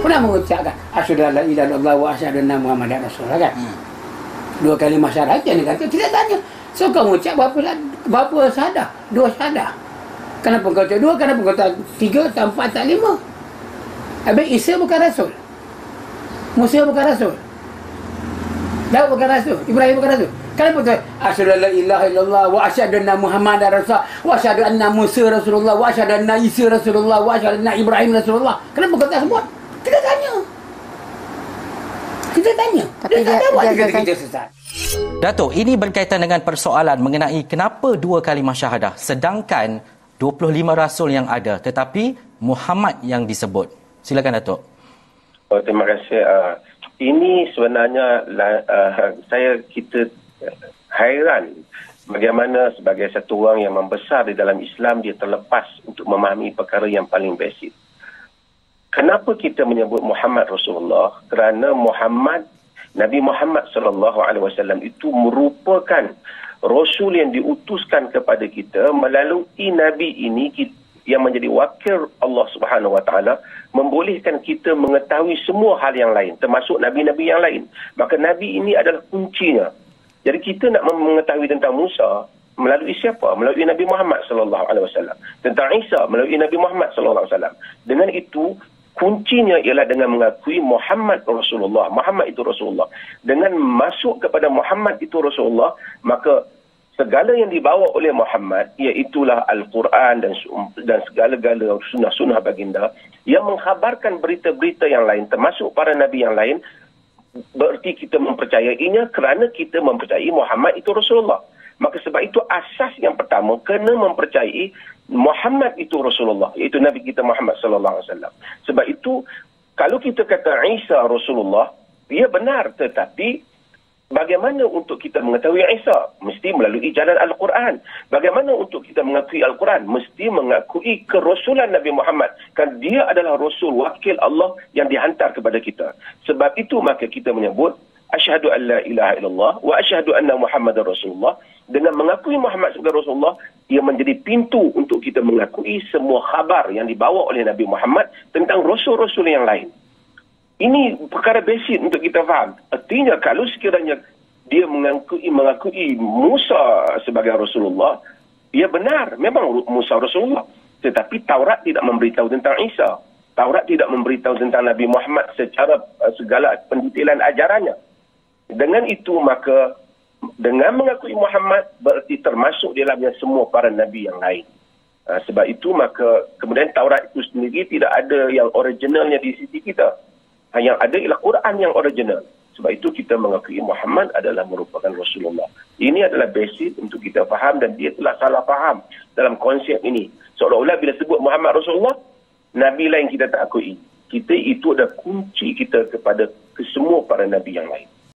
pernah mengucapkan asyhadu an la ilaha illallah wa asyhadu anna muhammadar rasulullah kan. Dua kalimah syahadat yang dia kata, tidak tanya. So kau ucap berapa syahadah? 2 syahadah. Kenapa kau tak 2? Kenapa kau tak 3, tak 4, tak 5? Habis Isa bukan rasul. Musa bukan rasul. Daud bukan rasul. Ibrahim bukan rasul. Kenapa tu? Asyhadu an la ilaha illallah wa asyhadu anna muhammadar rasulullah wa asyhadu anna Musa rasulullah wa asyhadu anna Isa rasulullah wa asyhadu anna Ibrahim rasulullah. Kenapa kau tak sebut? Kita tanya. Kita tanya. Tapi dia tak tahu kata kita sesat. Datuk, ini berkaitan dengan persoalan mengenai kenapa 2 kalimah syahadah sedangkan 25 rasul yang ada tetapi Muhammad yang disebut. Silakan Datuk. Oh, terima kasih. Ini sebenarnya kita hairan bagaimana sebagai satu orang yang membesar di dalam Islam dia terlepas untuk memahami perkara yang paling basic. Kenapa kita menyebut Muhammad Rasulullah? Kerana Nabi Muhammad SAW itu merupakan Rasul yang diutuskan kepada kita melalui Nabi ini yang menjadi wakil Allah Subhanahu Wa Taala membolehkan kita mengetahui semua hal yang lain termasuk Nabi-Nabi yang lain. Maka Nabi ini adalah kuncinya. Jadi kita nak mengetahui tentang Musa melalui siapa? Melalui Nabi Muhammad SAW. Tentang Isa melalui Nabi Muhammad SAW. Dengan itu kuncinya ialah dengan mengakui Muhammad Rasulullah. Muhammad itu Rasulullah. Dengan masuk kepada Muhammad itu Rasulullah, maka segala yang dibawa oleh Muhammad, iaitulah Al-Quran dan segala-gala sunnah-sunnah baginda yang mengkhabarkan berita-berita yang lain, termasuk para Nabi yang lain, berarti kita mempercayainya kerana kita mempercayai Muhammad itu Rasulullah. Maka sebab itu asas yang pertama, kena mempercayai Muhammad itu Rasulullah, iaitu Nabi kita Muhammad SAW. Sebab itu, kalau kita kata Isa Rasulullah, ia benar, tetapi bagaimana untuk kita mengetahui Isa? Mesti melalui jalan Al-Quran. Bagaimana untuk kita mengakui Al-Quran? Mesti mengakui kerasulan Nabi Muhammad. Kan dia adalah Rasul, wakil Allah yang dihantar kepada kita. Sebab itu maka kita menyebut asyhadu an la ilaha illallah wa asyhadu anna Muhammadar Rasulullah. Dengan mengakui Muhammad sebagai Rasulullah, ia menjadi pintu untuk kita mengakui semua khabar yang dibawa oleh Nabi Muhammad tentang Rasul-Rasul yang lain. Ini perkara basic untuk kita faham. Artinya kalau sekiranya dia mengakui Musa sebagai Rasulullah, ia benar, memang Musa Rasulullah. Tetapi Taurat tidak memberitahu tentang Isa. Taurat tidak memberitahu tentang Nabi Muhammad secara segala pendetailan ajarannya. Dengan itu maka dengan mengakui Muhammad berarti termasuk di dalamnya semua para Nabi yang lain. Sebab itu maka kemudian Taurat itu sendiri tidak ada yang originalnya di sisi kita. Yang ada ialah Quran yang original. Sebab itu kita mengakui Muhammad adalah merupakan Rasulullah. Ini adalah basic untuk kita faham dan dia telah salah faham dalam konsep ini. Seolah-olah bila sebut Muhammad Rasulullah, Nabi lain kita tak akui. Kita itu adalah kunci kita kepada kesemua para Nabi yang lain.